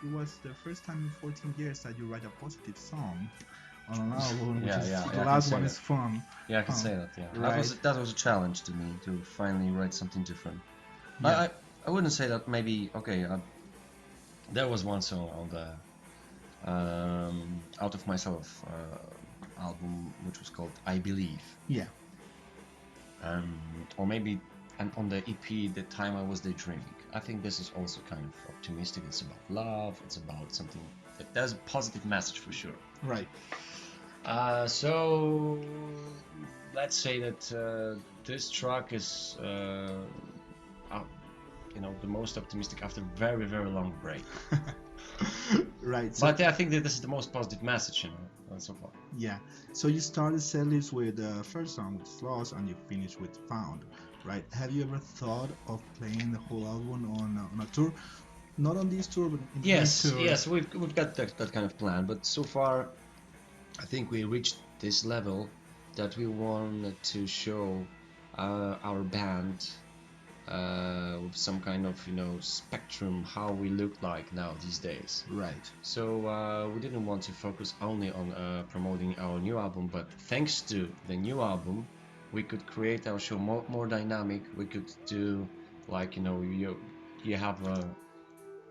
it was the first time in 14 years that you write a positive song on an album, which Yeah, is yeah, the yeah, I can last say one that. is fun. Yeah, I can Huh. say that. Yeah, Right. that was a challenge to me to finally write something different. I Yeah. I, I wouldn't say that maybe okay. There was one song on the Out of Myself album which was called I Believe, Yeah. or maybe and on the EP The Time I Was Daydreaming. I think this is also kind of optimistic. It's about love. It's about something that there's a positive message for sure. Right. So let's say that this track is, uh, the most optimistic after very very long break. Right. So But I think that this is the most positive message, so far. yeah. So you started setlist with the first song, which is Lost, and you finished with Found. Right. Have you ever thought of playing the whole album on a tour? Not on this tour, but in the next Yes, tour. yes, we've got that kind of plan, but so far I think we reached this level that we wanted to show our band with some kind of spectrum how we look like now these days. Right. So we didn't want to focus only on promoting our new album, but thanks to the new album, we could create our show more dynamic. We could do like you have a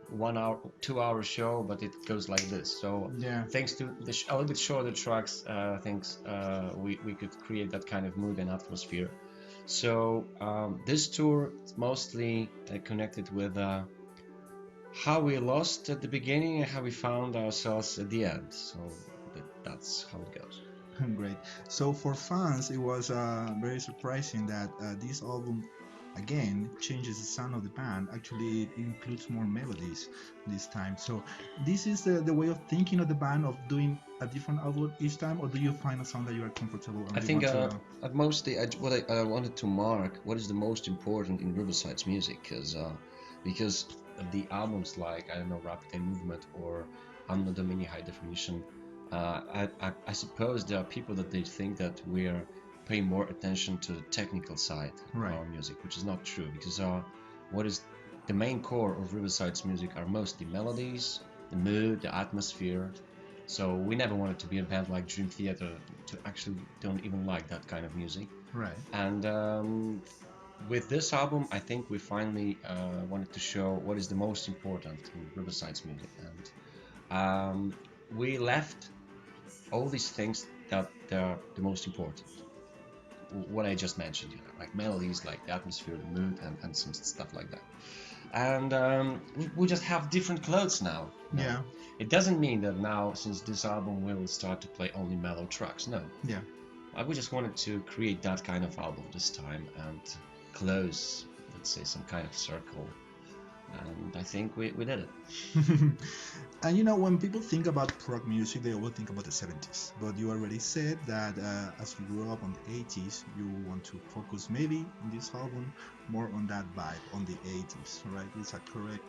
1 hour, 2 hour show, but it goes like this. So Yeah. thanks to a little bit shorter tracks, things we could create that kind of mood and atmosphere. So this tour is mostly connected with how we lost at the beginning and how we found ourselves at the end. So that's how it goes. Great. So for fans, it was very surprising that this album again changes the sound of the band. Actually, it includes more melodies this time. So this is the way of thinking of the band of doing a different album each time, or do you find a sound that you are comfortable I and you think want to? at mostly what I wanted to mark what is the most important in Riverside's music, because of the albums like I don't know Rapid Eye Movement or I'm Not a Mini High Definition. I suppose there are people that they think that we're paying more attention to the technical side of Right. our music, which is not true because what is the main core of Riverside's music are mostly melodies, the mood, the atmosphere. So we never wanted to be a band like Dream Theater to actually don't even like that kind of music. Right. And with this album, I think we finally wanted to show what is the most important in Riverside's music, and we left all these things that are the most important. What I just mentioned, like melodies, like the atmosphere, the mood, and some stuff like that. And we just have different clothes now. Yeah. It doesn't mean that now, since this album, we'll start to play only mellow tracks. No, Yeah. we just wanted to create that kind of album this time and close, let's say, some kind of circle. And I think we did it. And when people think about prog music, they always think about the 70s. But you already said that as you grew up on the 80s, you want to focus maybe in this album more on that vibe on the 80s, right? Is that correct?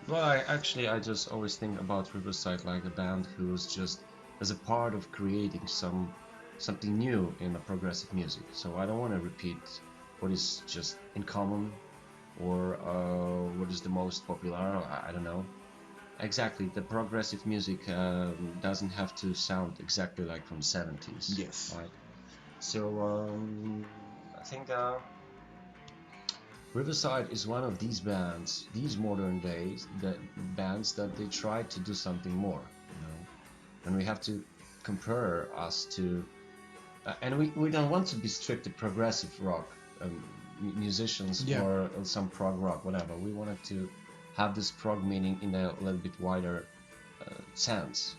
Well, I just always think about Riverside like a band who's just as a part of creating something new in the progressive music. So I don't want to repeat what is just in common or what is the most popular. I don't know. Exactly, the progressive music doesn't have to sound exactly like from the 70s, Yes. right? So I think Riverside is one of these bands, these modern days, the bands that they try to do something more, and we have to compare us to, and we don't want to be strictly progressive rock musicians Yeah. or some prog rock, whatever. We wanted to have this prog meaning in a little bit wider sense.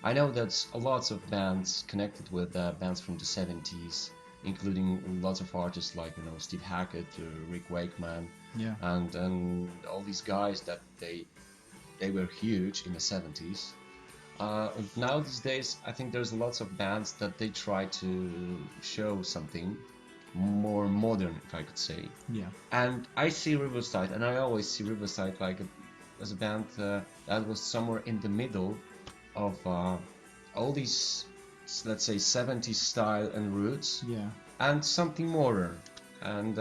I know that lots of bands connected with bands from the 70s, including lots of artists like Steve Hackett, Rick Wakeman, Yeah. and all these guys that they were huge in the 70s. Now these days, I think there's lots of bands that they try to show something more modern, if I could say. Yeah. And I see Riverside, and I always see Riverside like as a band that was somewhere in the middle of all these, let's say, 70s style and roots, Yeah. and something modern. And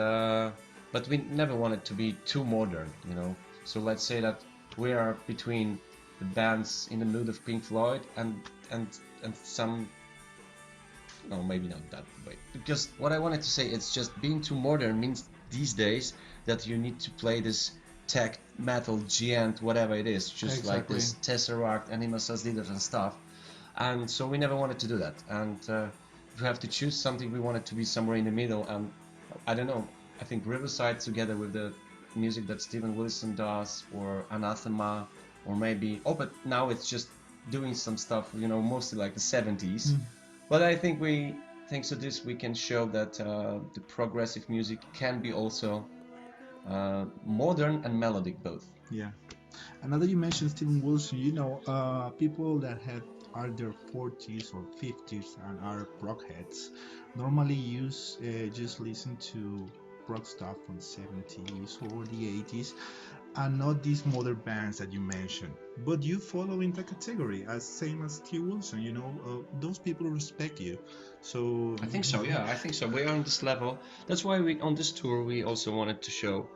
but we never wanted to be too modern. So let's say that we are between the bands in the mood of Pink Floyd and some, no, maybe not that way. Because what I wanted to say, it's just being too modern means these days that you need to play this tech metal giant whatever it is, just like Exactly. this Tesseract, Animus Leaders and stuff. And so we never wanted to do that. And if we have to choose something, we wanted to be somewhere in the middle. And I don't know, I think Riverside together with the music that Steven Wilson does, or Anathema, or maybe, oh, but now it's just doing some stuff, you know, mostly like the 70s. Mm, But I think thanks to this, we can show that the progressive music can be also modern and melodic both. yeah. And now that you mentioned Steven Wilson, people that are their 40s or 50s and are rock heads normally use just listen to rock stuff from the 70s or the 80s, and not these modern bands that you mentioned. But you follow in the category as same as Steve Wilson. Those people respect you. So I think so, yeah, I think so. We are on this level. That's why we on this tour we also wanted to show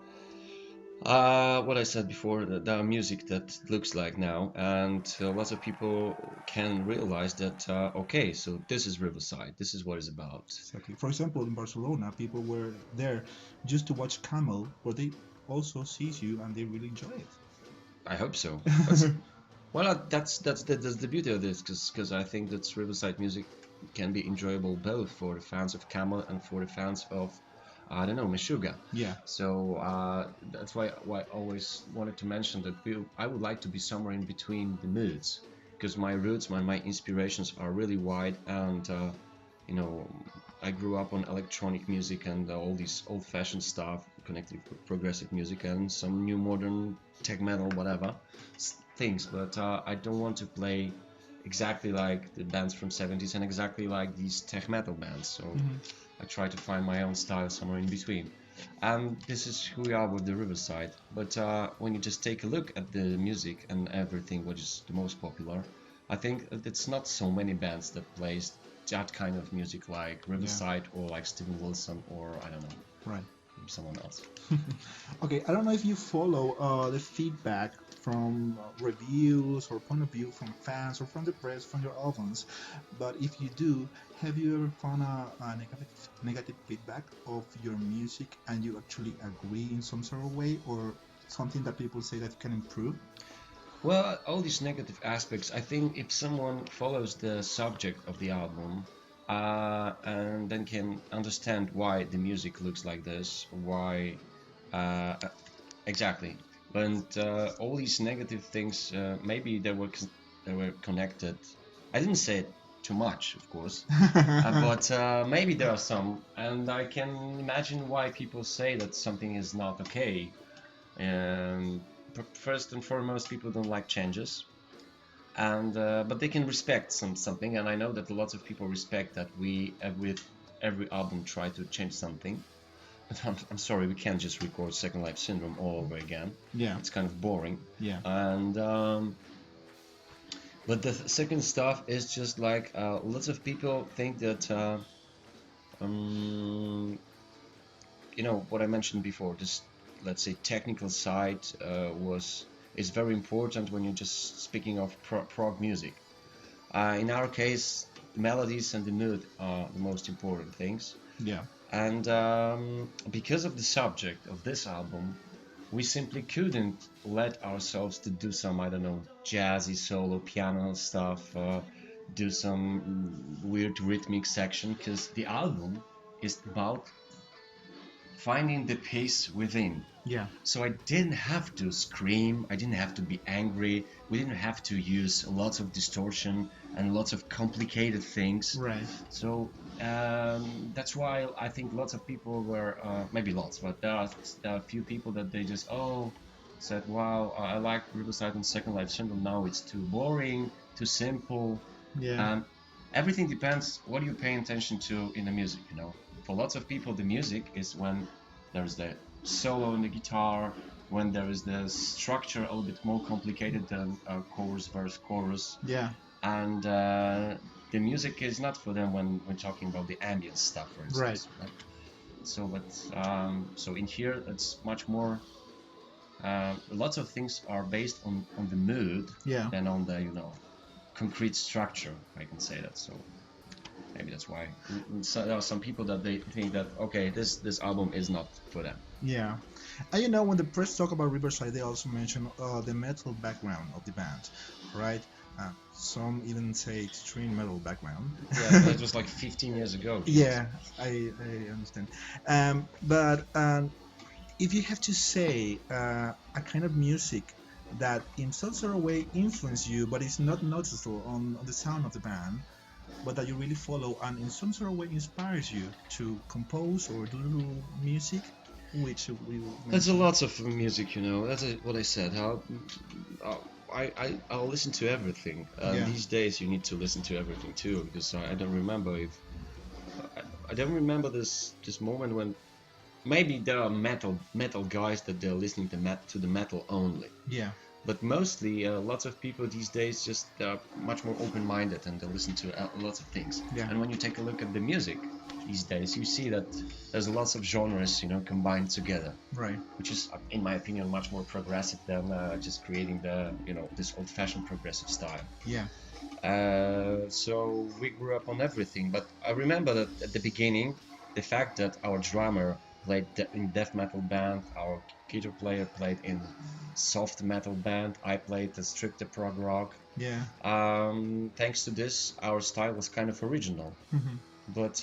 what I said before, the music that looks like now, and lots of people can realize that okay, so this is Riverside, this is what it's about. exactly. For example, in Barcelona, people were there just to watch Camel, but they also sees you and they really enjoy it. I hope so. That's well, that's the beauty of this, because I think that Riverside music can be enjoyable both for the fans of Camel and for the fans of, I don't know, Meshuggah. Yeah, So that's why I always wanted to mention that I would like to be somewhere in between the moods, because my roots, my inspirations are really wide, and you know, I grew up on electronic music and all these old-fashioned stuff connected with progressive music and some new modern tech metal, whatever things. But I don't want to play exactly like the bands from 70s and exactly like these tech metal bands. So I try to find my own style somewhere in between. And this is who we are with the Riverside. But when you just take a look at the music and everything, what is the most popular, I think that it's not so many bands that plays that kind of music like Riverside or like Steven Wilson or I don't know, right. someone else. Okay, I don't know if you follow the feedback from reviews or point of view from fans or from the press from your albums, but if you do, have you ever found a negative feedback of your music and you actually agree in some sort of way, or something that people say that can improve? Well, all these negative aspects, I think if someone follows the subject of the album and then can understand why the music looks like this, why uh, exactly, but all these negative things, maybe they were connected. I didn't say it too much, of course, but maybe there are some, and I can imagine why people say that something is not okay. And first and foremost, people don't like changes, and but they can respect something, and I know that lots of people respect that we with every album try to change something. But I'm sorry, we can't just record Second Life Syndrome all over again. Yeah, It's kind of boring. yeah, And but the second stuff is just like lots of people think that um, you know what I mentioned before. This, let's say, technical side was is very important when you're just speaking of prog music. In our case, the melodies and the mood are the most important things. yeah, And because of the subject of this album, we simply couldn't let ourselves to do some, I don't know, jazzy solo piano stuff, do some weird rhythmic section, because the album is about finding the peace within. yeah, So I didn't have to scream, I didn't have to be angry, we didn't have to use lots of distortion and lots of complicated things. right. So that's why I think lots of people were, maybe lots, but there are a few people that they just, said, wow, I like Riverside and Second Life Syndrome, now it's too boring, too simple. Yeah, Everything depends what you pay attention to in the music, you know. For lots of people, the music is when there's the solo in the guitar, when there is the structure a little bit more complicated than chorus, verse, chorus. yeah, And the music is not for them when we're talking about the ambient stuff, for right. instance. Right? So, but so in here, it's much more lots of things are based on the mood Yeah. than on the concrete structure. I can say that. So maybe that's why. So there are some people that they think that okay, this album is not for them. Yeah. And when the press talk about Riverside, they also mention the metal background of the band, right? Some even say extreme metal background. Yeah, that was like 15 years ago. Geez. Yeah, I understand. But if you have to say a kind of music that in some sort of way influenced you, but it's not noticeable on the sound of the band, but that you really follow and in some sort of way inspires you to compose or do music, which we will That's a mention. lot of music, That's what I said. Uh, I'll listen to everything. Yeah. These days, you need to listen to everything too, because I don't remember if I don't remember this moment when maybe there are metal guys that they're listening to the metal only. Yeah. But mostly, lots of people these days just are much more open-minded and they listen to lots of things. Yeah. And when you take a look at the music these days, you see that there's lots of genres, combined together, Right. which is, in my opinion, much more progressive than just creating this old-fashioned progressive style. Yeah. So we grew up on everything, but I remember that at the beginning, the fact that our drummer played in death metal band, our guitar player played in soft metal band, I played a stricter prog rock. Yeah. Thanks to this, our style was kind of original. Hmm. But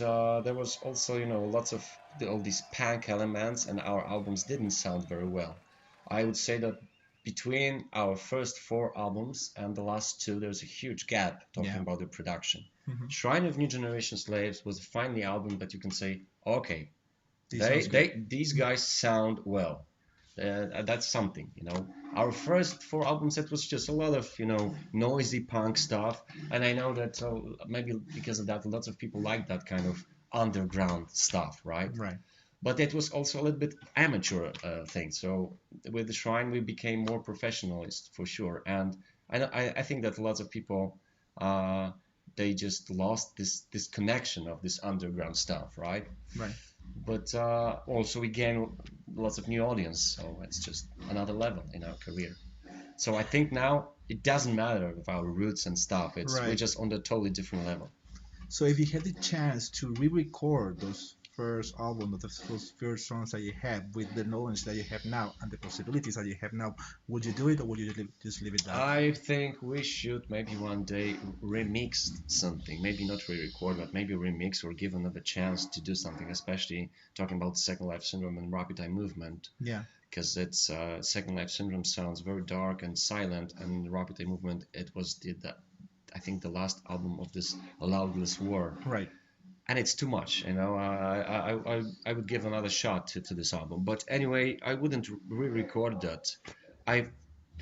there was also, lots of all these punk elements, and our albums didn't sound very well. I would say that between our first 4 albums and the last 2, there's a huge gap talking Yeah. about the production. Hmm. Shrine of New Generation Slaves was finally album that you can say, okay, This sounds good. these guys sound well. That's something. Our first 4 albums, it was just a lot of noisy punk stuff, and I know that maybe because of that, lots of people like that kind of underground stuff, right? Right. But it was also a little bit amateur thing. So with the Shrine, we became more professionalist for sure, and I think that lots of people they just lost this connection of this underground stuff, right? Right. But also we gain lots of new audience, so it's just another level in our career. So I think now it doesn't matter with our roots and stuff. We're Right. just on a totally different level. So if you had the chance to re-record those first album or those first songs that you had with the knowledge that you have now and the possibilities that you have now, would you do it or would you just leave it that? I think we should maybe one day remix something. Maybe not re-record, but maybe remix or give another chance to do something. Especially talking about Second Life Syndrome and Rapid Eye Movement, Yeah. because it's Second Life Syndrome sounds very dark and silent, and Rapid Eye Movement it was I think the last album of this Loudless War, Right. and it's too much. I would give another shot to this album, but anyway, I wouldn't re-record that. I've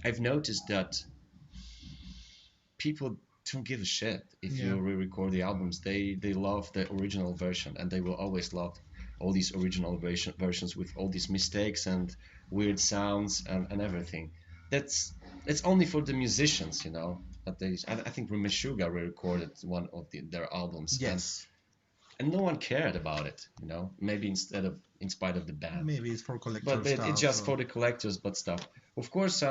I've noticed that people don't give a shit if Yeah. you re-record the albums. They love the original version, and they will always love all these original versions with all these mistakes and weird sounds and everything. That's only for the musicians, That I think Meshuggah re-recorded one of their albums, Yes. and no one cared about it, Maybe in spite of the band, Maybe it's for but collector it's stuff. just for the collectors, but stuff. Of course,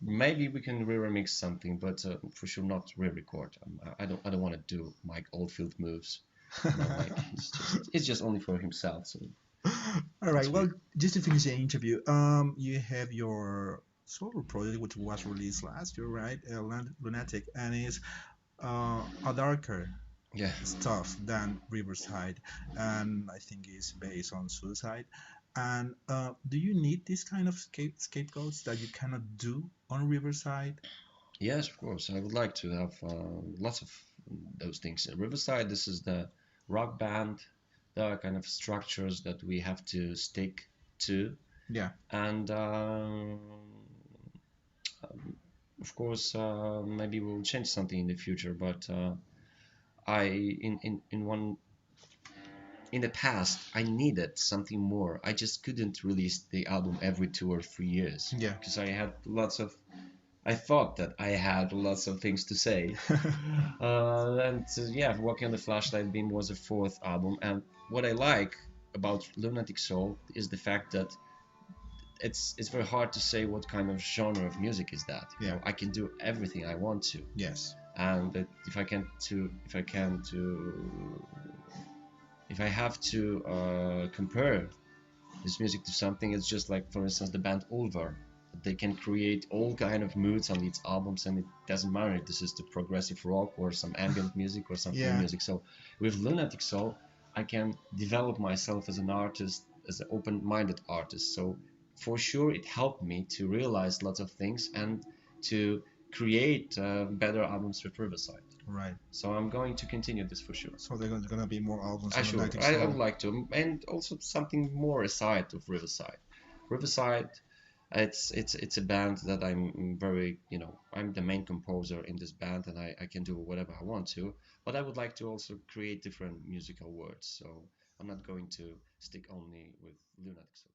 maybe we can re-remix something, but for sure not re-record. I don't want to do Mike Oldfield moves. Like it's just only for himself. So All right. that's Well, weird. just to finish the interview, you have your solo project which was released last year, right? Lunatic, and it's a darker Yeah. stuff than Riverside, and I think it's based on suicide. And do you need this kind of scapegoats that you cannot do on Riverside? Yes, of course. I would like to have lots of those things. Riverside, this is the rock band. There are kind of structures that we have to stick to, Yeah. and of course, maybe we'll change something in the future. But I in one in the past I needed something more. I just couldn't release the album every 2 or 3 years Yeah. because I thought that I had lots of things to say. And yeah, Walking on the Flashlight Beam was a 4th album, and what I like about Lunatic Soul is the fact that it's very hard to say what kind of genre of music is that. You Yeah. know, I can do everything I want to, Yes. and that if I have to compare this music to something, it's just like, for instance, the band Ulver. They can create all kind of moods on these albums, and it doesn't matter if this is the progressive rock or some ambient music or some film Yeah. music. So with Lunatic Soul, I can develop myself as an artist, as an open-minded artist. So for sure, it helped me to realize lots of things and to create better albums with Riverside. Right. So I'm going to continue this for sure. So there's gonna be more albums I on sure. Lunatic I Soul. would like to, and also something more aside of Riverside. Riverside, it's a band that I'm very, you know, I'm the main composer in this band, and I can do whatever I want to. But I would like to also create different musical words. So I'm not going to stick only with Lunatic Soul.